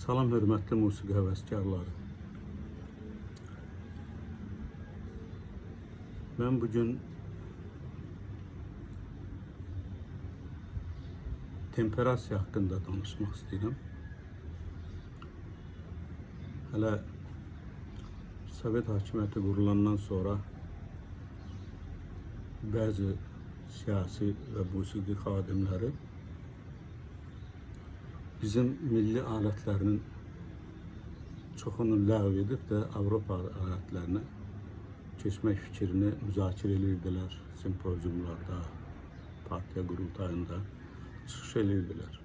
Salam hörmətli musiqi həvəskarları. Mən bugün temperasiya haqqında danışmaq istəyirəm. Hələ Sovet hakimiyyəti qurulandan sonra bəzi siyasi və musiqi xadimləri bizim milli alətlərinin çoxunu ləğv edib də Avropa alətlərinə keçmək fikrini müzakirə edirdilər. Simpoziumlarda, partiya qurultayında çıxış edirdilər.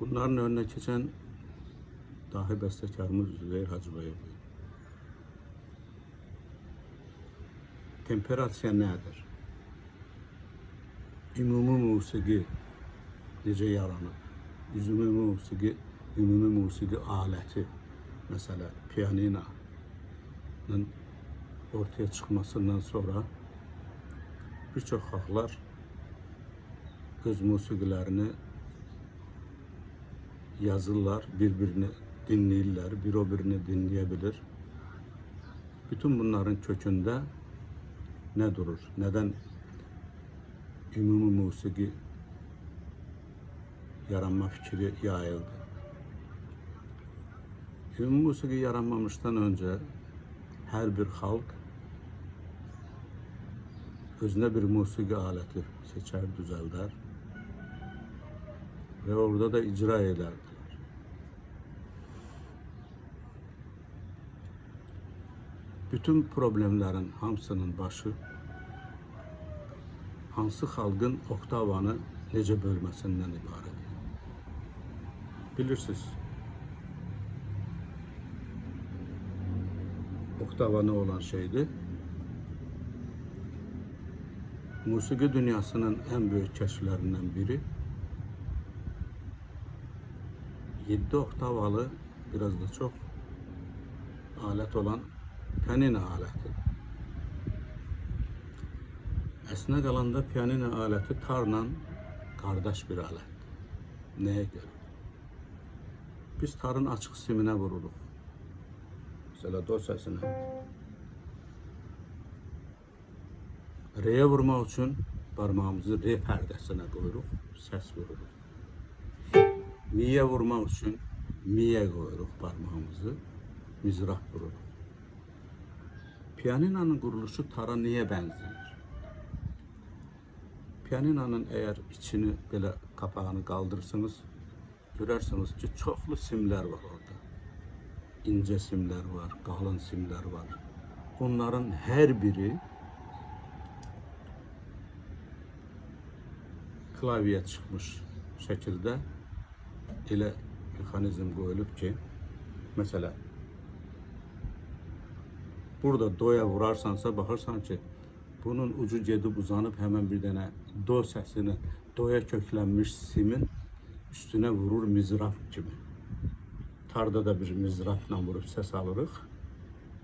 Bunların önünə keçən dahi bəstəkarımız Üzeyir Hacıbayev. Temperasiya nədir? Ümumi musiqi necə yaranır? Ümumi musiqi aləti, məsələ pianinonun ortaya çıxmasından sonra bir çox xalqlar öz musiqilərini yazırlar, bir-birini dinləyirlər, bir o birini dinləyə bilir. Bütün bunların kökündə nə durur? Nədən ümumi musiqi yaranma fikri yayıldı? Ümumi musiqi yaranmamışdan öncə hər bir xalq özünə bir musiqi aləti seçər, düzəldər və orada da icra edərdi. Bütün problemlərin hamısının başı hansı xalqın oktavanı necə bölməsindən ibarət. Bilirsiniz, oktava nə olan şeydir? Musiqi dünyasının ən böyük kəşflərindən biri 7 oktavalı, biraz da çox alət olan pianino alətidir. Əslində qalanda pianino aləti tarla qardaş bir alətdir. Nəyə görə? Biz tarın açıq siminə vururuq. Mesela do səsinə. Re'yə vurmaq üçün parmağımızı re pərdəsinə qoyuruq, səs vururuq. Mi'yə vurmaq üçün mi'yə qoyuruq parmağımızı, mizraf vururuq. Pianinonun quruluşu tara niyə bənzəyir? Pianinonun əgər içini belə kapağını qaldırırsınız, görərsiniz ki, çoxlu simlər var orada. İnce simlər var, qalın simlər var. Onların hər biri klaviyə çıxmış şəkildə elə mexanizm qoyulub ki, məsələ, burada doya vurarsansa, baxırsan ki, bunun ucu gedib uzanıb həmən bir dənə do səsini, doya köklənmiş simin üstünə vurur mizraf kimi. Tarda da bir mizrafla vurup səs alırıq,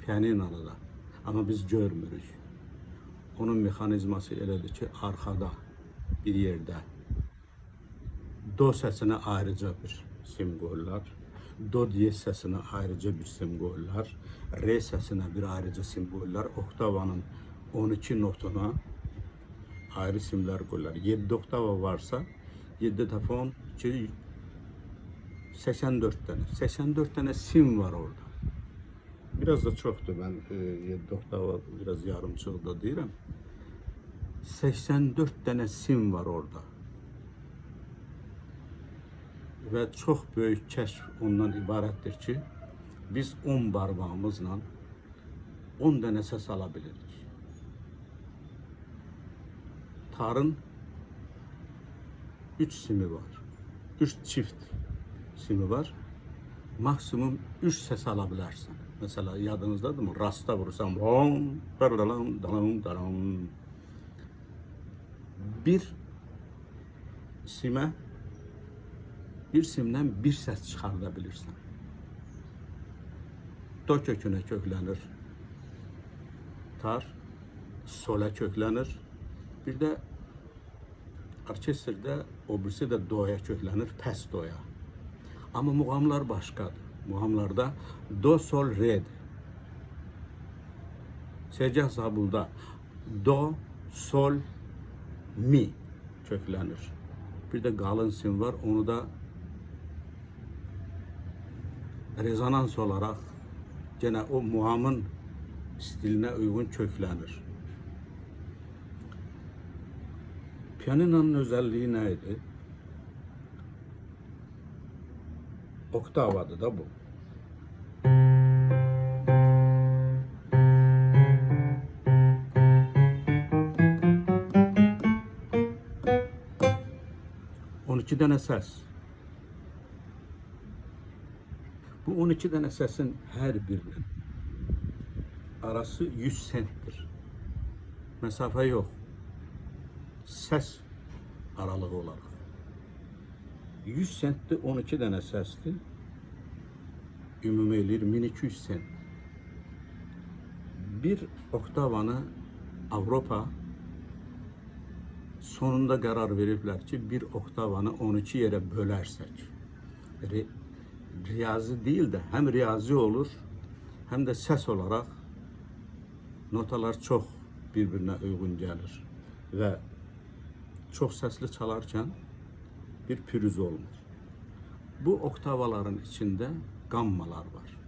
pianinoda da. Amma biz görmürük. Onun mexanizması elədir ki, arxada bir yerdə do səsinə ayrıca bir sim qoyurlar, do diyez səsinə ayrıca bir sim qoyurlar, re səsinə bir ayrıca sim qoyurlar, oktavanın 12 notuna ayrı simlər qoyurlar. 7 oktava varsa, 7 dəfə 12, 84 tane. 84 tane sim var orada. Biraz da çoxdur. Ben 7 oktava biraz yarımçıq da deyirəm. 84 tane sim var orada. Və çox böyük kəşf ondan ibarətdir ki, biz 10 barmağımızla 10 dənə səs ala bilirik. Tarın 3 simi var. 3 çift simi var. Maksimum 3 səs ala bilərsən. Mesela yadınızdadır mı? Rasta vurursan bir simdən bir səs çıxarda bilirsən. Do kökünə köklənir tar, solə köklənir. Bir də orkestrdə o birisi də doya köklənir, pəs doya. Amma muğamlar başqadır. Muğamlarda do, sol, re'dir. Segah Zabulda do, sol, mi köklənir. Bir də qalın sim var, onu da rezonans olaraq gene o muğamın stilinə uyğun köklənir. Pianinonun özelliği nə idi? Oktavadır da bu. On iki dənə səs. Bu 12 dənə səsin hər birinin arası 100 sentdir. Məsafə yox. Səs aralığı olaraq. 100 sentdir, 12 dənə səsdir. Ümumi eləyir 1200 sent. Bir oktavanı Avropa sonunda qərar veriblər ki, bir oktavanı 12 yerə bölərsək, riyazi değil de hem riyazi olur hem de ses olarak notalar çok birbirine uygun gelir ve çok sesli çalarken bir pürüz olmur. Bu oktavaların içinde gammalar var.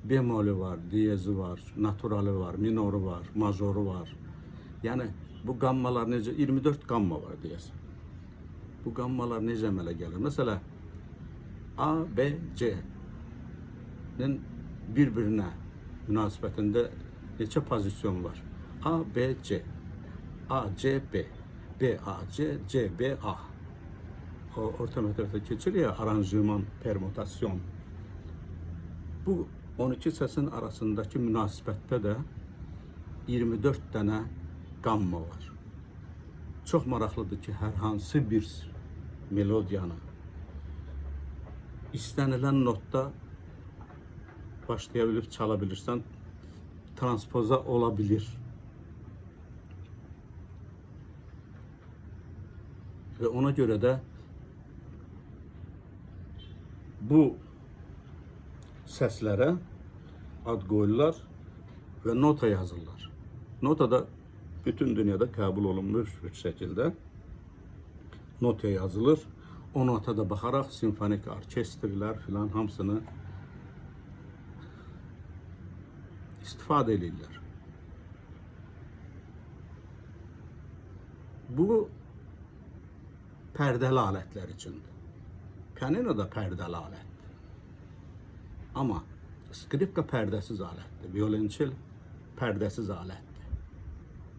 Bemolü var, diyezi var, naturali var, minoru var, majoru var. Yani bu gammalar nece 24 gamma var diyesi. Bu gammalar necə əmələ gəlir? Mesela A, B, C-nin bir-birinə münasibətində neçə pozisyon var? A, B, C, A, C, B, B, A, C, C, B, A. O orta məktəbdə keçir ya, aranjman, permutasyon. Bu 12 səsin arasındakı münasibətdə də 24 dənə gamma var. Çox maraqlıdır ki, hər hansı bir melodiyanı istənilən notda başlaya bilib çala bilirsən, transpoza olabilir. Ve ona göre de bu səslərə ad qoyurlar ve nota yazırlar. Nota da bütün dünyada kabul olunmuş bir şekilde nota yazılır. O notada bakarak simfonik orkestrlər filan hamısını istifade edirlər. Bu pərdəli alətlər içindir. Pianino da pərdəli alətdir. Amma skripka pərdəsiz alətdir. Violonçel pərdəsiz alətdir.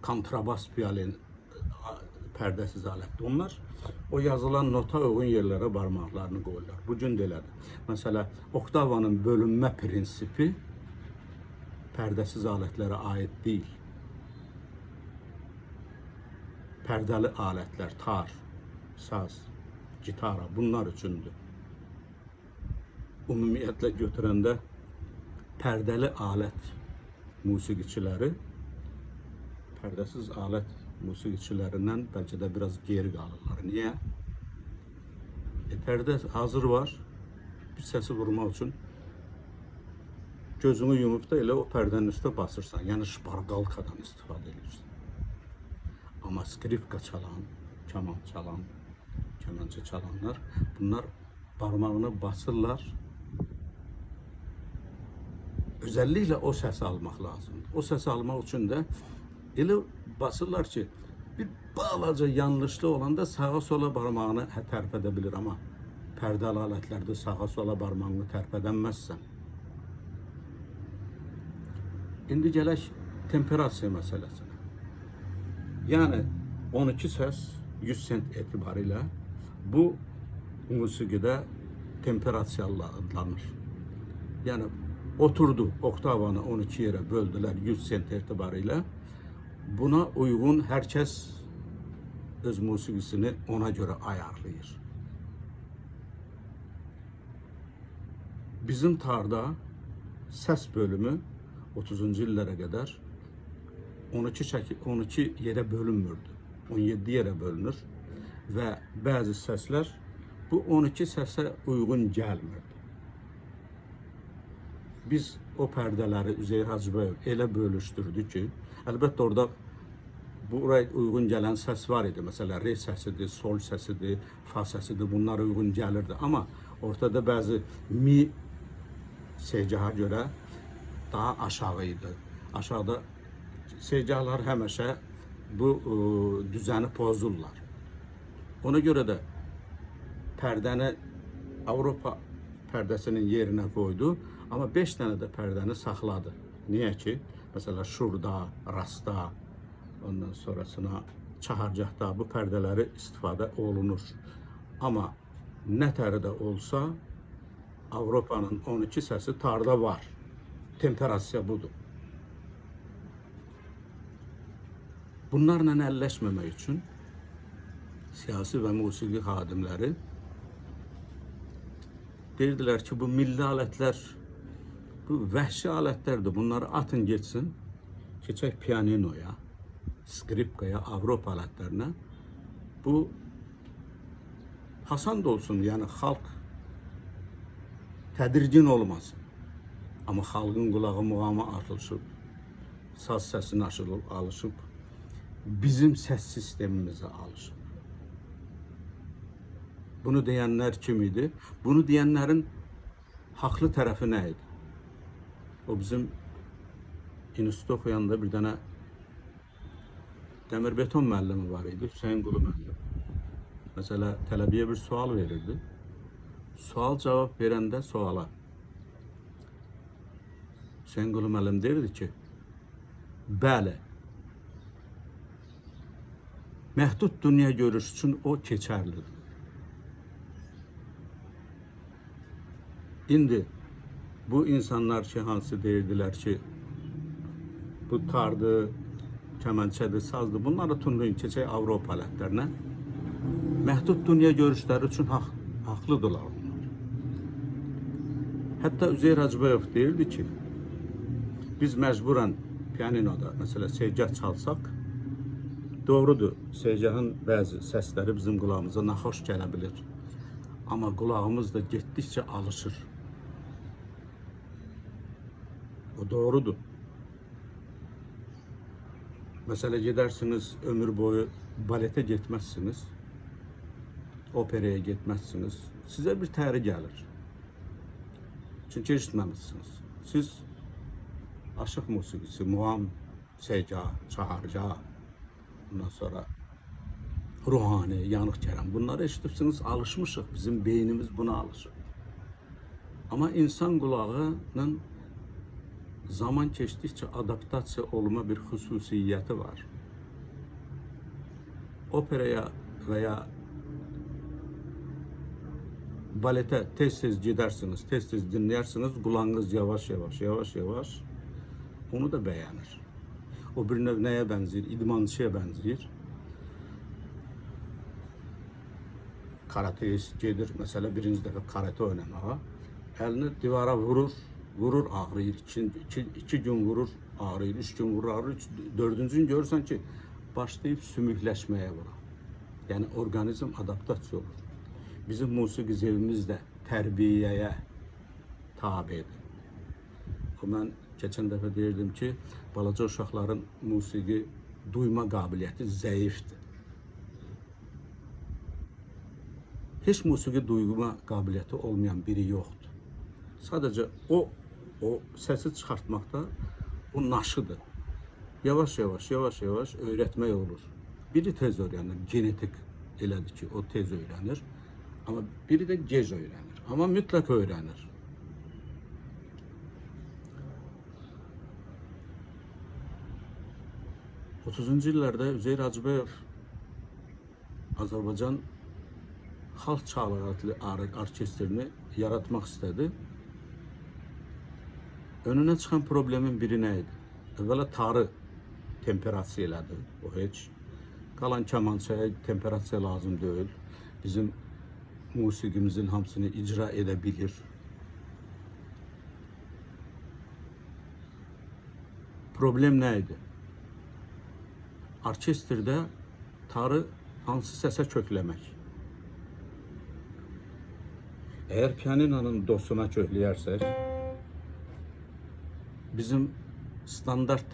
Kontrabas violin pərdəsiz alətdir. Onlar o yazılan nota uyğun yerlərə barmaqlarını qoyurlar. Bu gün də elədir. Məsələn, oktavanın bölünmə prinsipi pərdəsiz alətlərə aid deyil. Pərdəli alətlər, tar, saz, gitara bunlar üçündür. Ümumiyyətlə götürəndə pərdəli alət musiqiçiləri pərdəsiz alət musiqiçilərindən bəlkə də biraz geri qalırlar. Niyə? Pərdə hazır var, bir səsi vurmaq üçün gözünü yumub da elə o pərdənin üstə basırsan. Yəni şparqalkadan istifadə edirsən. Amma skripka çalan, kaman çalan, kemançı çalanlar bunlar parmağını basırlar. Özellikle o səsi almaq lazımdır. O səsi almaq üçün də elə basırlar ki, bir balaca yanlışlı olanda sağa sola parmağını tərpədə bilir, amma pərdəli alətlərdə sağa sola parmağını tərpədənməzsən. İndi gələk temperasiya məsələsinə. Yəni 12 səs 100 sent etibarıyla bu musiqidə temperasiyalı adlanır. Yəni oturdu, oktavanı 12 yerə böldülər 100 sent etibarıyla. Buna uygun herkes öz musiqisini ona göre ayarlayır. Bizim tarda səs bölümü 30-cu illərə qədər 12 yerə bölünmürdü. 17 yerə bölünür və bəzi səslər bu 12 səsə uyğun gəlmirdi. Biz o pərdələri Üzeyir Hacıbəyov elə bölüşdürdü ki, əlbəttə orada buraya uyğun gələn səs var idi. Məsələn, re səsidir, sol səsidir, fa səsidir, bunlar uyğun gəlirdi. Amma ortada bəzi mi segahə görə daha aşağı idi. Aşağıda segahlar həmişə bu düzəni pozurlar. Ona görə də pərdəni Avropa pərdəsinin yerinə qoydu, amma 5 dənə də pərdəni saxladı. Niyə ki? Məsələn, şurda, rastda, ondan sonrasına çahargahda bu pərdələri istifadə olunur. Amma nə tərdə olsa, Avropanın 12 səsi tarda var. Temperasiya budur. Bunlarla əlləşməmək üçün siyasi və musiqi xadimləri deyirdilər ki, bu milli alətlər, bu vəhşi alətlərdir. Bunları atın geçsin, keçək pianinoya, skripkaya, Avropa alətlərinə. Bu hasan da olsun, yəni xalq tədirgin olmasın. Amma xalqın qulağı muğama atılışıb, saz səsini alışıb, bizim səs sistemimizə alışıb. Bunu deyənlər kim idi? Bunu deyənlərin haqlı tərəfi nə idi? O bizim institutda oxuyanda bir dənə dəmir beton müəllimi var idi, Hüseyin Qulu müəllim. Məsələ, tələbəyə bir sual verirdi. Sual cavab verəndə suala Hüseyin Qulu müəllim deyirdi ki, bəli, məhdud dünya görüş üçün o keçərlidir. İndi bu insanlar ki, hansı deyirdilər ki, bu tardı, kəmənçədir, sazdır, bunları tunduyun, keçək Avropa alətlərinə. Məhdud dünya görüşləri üçün haqlıdırlar onlar. Hətta Üzeyir Hacıbəyov deyirdi ki, biz məcburən pianinoda, məsələ, segah çalsaq, doğrudur, segahın bəzi səsləri bizim qulağımıza naxoş gələ bilir. Amma qulağımız da getdikcə alışır. O doğrudur. Məsələ, gedərsiniz, ömür boyu baletə getməzsiniz, operaya getməzsiniz. Sizə bir təri gəlir. Çünki eşitməmişsiniz. Siz aşıq musiqisi, muğam, segah, çahargah, ondan sonra ruhani, yanıq kərəm. Bunları eşitibsiniz, alışmışıq. Bizim beynimiz buna alışır. Amma insan qulağının zaman keçdikcə adaptasiya olma bir xüsusiyyəti var. Operaya və ya baletə tez-tez gedərsiniz, tez-tez dinlərsiniz, qulağınız yavaş-yavaş onu da bəyənir. O bir növ nəyə bənzəyir? İdmançıya bənzəyir. Karateist gedir, məsələ, birinci dəfə karate oynamağa, əlini divara vurur, ağrıyır, iki gün vurur, ağrıyır, 3 gün vurur, ağrıyır, 4-cü gün görürsən ki, başlayıb sümükləşməyə vurur. Yəni, orqanizm adaptasiya olur. Bizim musiqi zevkimiz də tərbiyəyə tabidir. Mən keçən dəfə deyirdim ki, balaca uşaqların musiqi duyma qabiliyyəti zəifdir. Heç musiqi duyma qabiliyyəti olmayan biri yoxdur. Sadəcə o səsi çıxartmaqda o naşıdır. Yavaş-yavaş öyrətmək olur. Biri tez öyrənir, genetik elədir ki, o tez öyrənir. Amma biri də gec öyrənir. Amma mütləq öyrənir. Otuzuncu illərdə Üzeyir Hacıbəyov Azərbaycan xalq çalgılı orkestrini yaratmaq istədi. Önünə çıxan problemin biri nə idi? Əvvəla tarı temperasiya elədi. O heç. Qalan kəmançaya temperasiya lazım deyil. Bizim musiqimizin hamısını icra edə bilir. Problem nə idi? orkestrdə tarı hansı səsə kökləmək. Əgər pianinonun dosuna kökləyərsək, bizim standart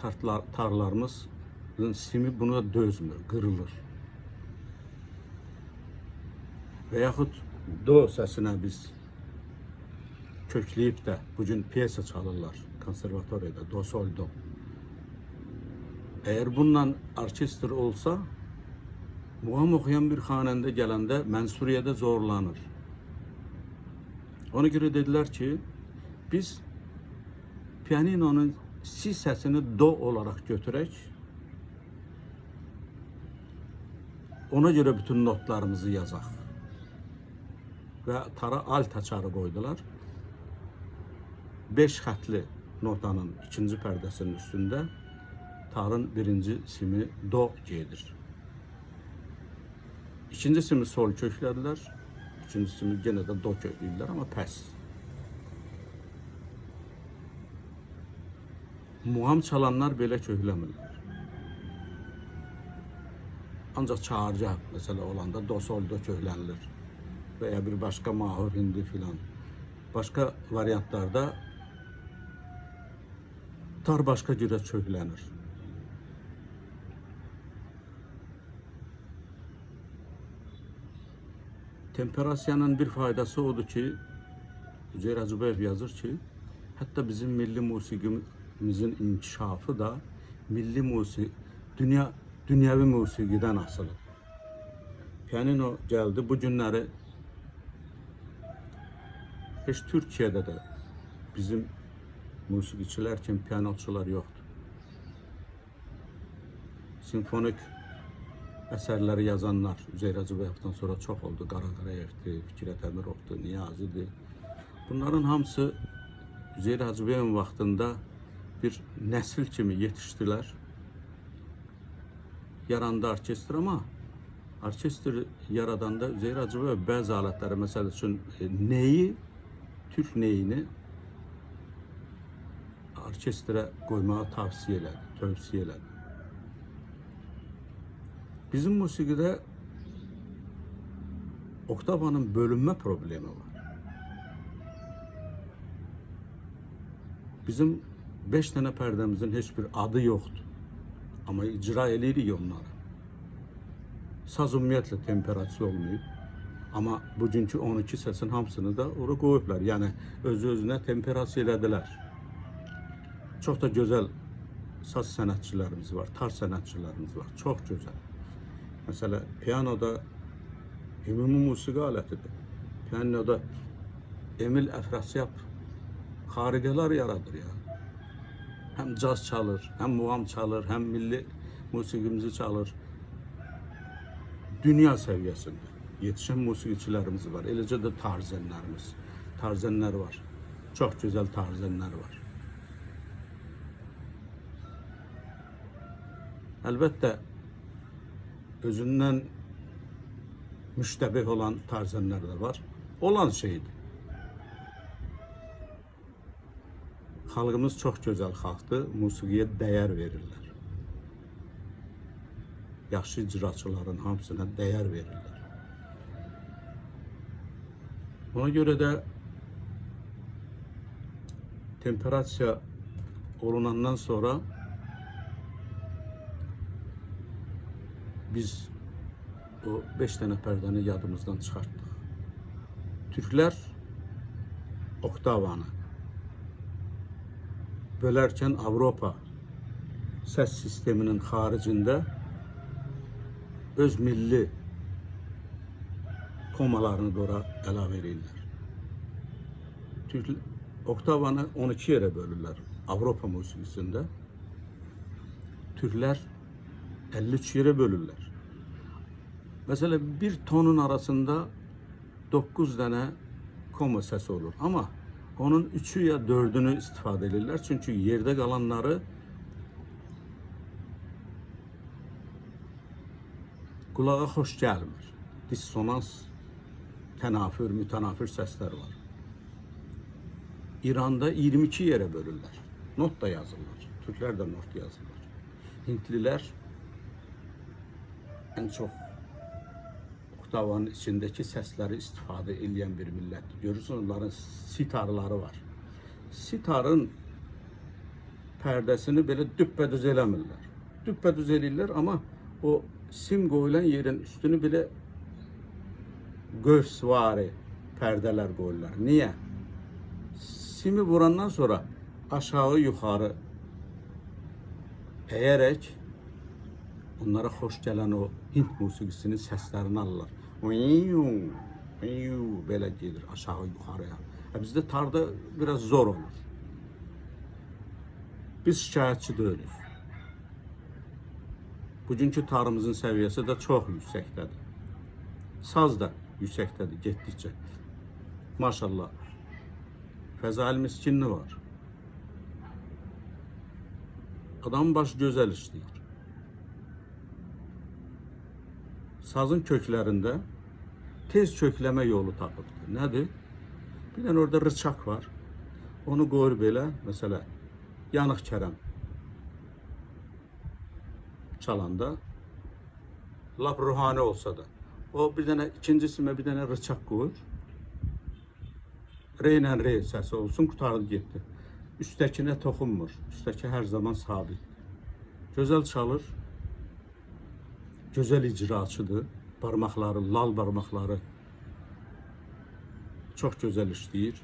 tarlarımızın simi buna dözmür, qırılır. Və yaxud do səsinə biz kökləyib də bugün piyesa çalırlar konservatoriyada, do, sol, do. Əgər bununla orkestr olsa, muğam oxuyan bir xanəndə gələndə mənsuriyyədə zorlanır. Ona görə dedilər ki, biz pianinonun si səsini do olaraq götürək, ona görə bütün notlarımızı yazaq. Və tara alt açarı qoydular. 5 xətli notanın ikinci pərdəsinin üstündə tarın birinci simi do gedir. İkinci simi sol köklədilər. İkincisini yenə də do kökləyirlər, amma pəs. Muğam çalanlar belə kökləmirlər. Ancaq çağırca məsələ olanda do, sol, do köklənilir. Və ya bir başqa mahur, hindi filan. Başqa variantlarda tar başqa cürə köklənir. Temperasiyanın bir faydası odur ki, Üzeyir Hacıbayev yazır ki, hətta bizim milli musiqimizin inkişafı da milli dünyəvi musiqidən asılıb. Pianino gəldi, bu günləri heç Türkiyədə də bizim musiqiçilər kimi pianoçular yoxdur. Simfonik əsərləri yazanlar Üzeyir Hacıbayevdən sonra çox oldu. Qara Qarayevdir, Fikrət Əmirovdur, Niyazidir. Bunların hamısı Üzeyir Hacıbayevin vaxtında bir nəsil kimi yetişdilər. Yarandı orkestr, amma orkestr yaradanda Üzeyir Hacıbayev bəzi alətləri, məsəl üçün neyi, Türk neyini orkestrə qoymağı tavsiyə elədi. Bizim musiqidə oktavanın bölünmə problemi var. Bizim 5 dənə pərdəmizin heç bir adı yoxdur. Amma icra edirik onları. Saz ümumiyyətlə temperasiya olmayıb. Amma bugünkü 12 səsin hamısını da oraya qoyublar. Yəni öz-özünə temperasiya elədilər. Çox da gözəl saz sənətçilərimiz var, tar sənətçilərimiz var. Çox gözəl. Məsələn, pianoda ümumi musiqi alətidir. Pianoda Emil Əfrasiyab xariqələr yaradır ya. Həm caz çalır, həm muğam çalır, həm milli musiqimizi çalır. Dünya səviyyəsində yetişən musiqiçilərimiz var. Eləcə də tarzənlər var. Çox gözəl tarzənlər var. Əlbəttə, özündən müştəbih olan tarzənlər də var. Olan şeydir. Xalqımız çox gözəl xalqdır, musiqiyə dəyər verirlər. Yaxşı icraçıların hamısına dəyər verirlər. Ona görə də temperasiya olunandan sonra biz o 5 dənə pərdəni yadımızdan çıxartdıq. Türklər oktavanı bölərkən Avropa səs sisteminin xaricində öz milli komalarını da ora əlavə edirlər. Oktavanı 12 yerə bölürlər Avropa musiqisində. Türklər 53 yerə bölürlər. Məsələn, bir tonun arasında 9 dənə koma səsi olur. Amma onun 3-ü ya 4-ünü istifadə edirlər. Çünki yerdə qalanları qulağa xoş gəlmir. Dissonans, tənafür, mütənafir səslər var. İranda 22 yerə bölürlər. Not da yazırlar. Türklər də not yazırlar. Hindlilər ən çox oktavanın içindəki səsləri istifadə edən bir millətdir. Görürsünüz, onların sitarları var. Sitarın pərdəsini belə düppədüz eləmirlər. Düppədüz eləyirlər, amma o sim qoyulan yerin üstünü belə qövsvari pərdələr qoyurlar. Niyə? Simi vurandan sonra aşağı yuxarı əyərək onlara xoş gələn o Hind musiqisinin səslərini alırlar. Belə gedir aşağı yuxarıya. Bizdə tarda biraz zor olur. Biz şikayətçi deyilik. Bugünkü tarımızın səviyyəsi də çox yüksəkdədir. Saz da yüksəkdədir getdikcə. Maşallah. Fəzail Miskinli var. Adamın başı gözəl işləyir. Sazın köklərində tez kökləmə yolu tapıbdır. Nədir? Bir dənə orada rıçaq var. Onu qoyur belə, məsələ Yanıq Kərəm çalanda, lap ruhani olsa da, o bir dənə ikinci simə bir dənə rıçaq qoyur. Re ilə re səsi olsun, qutardı getdi. Üstəkinə toxunmur. Üstəki hər zaman sabit. Gözəl çalır. Gözəl icraçıdır. Barmaqları, lal barmaqları çox gözəl işləyir.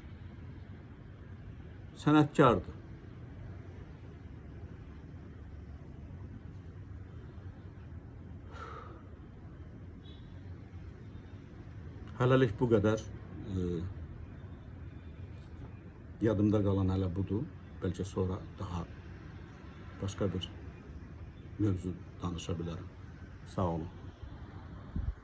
Sənətkardır. Hələlik bu qədər. Yadımda qalan hələ budur. Bəlkə sonra daha başqa bir mövzu danışa bilərəm. Sağ olun.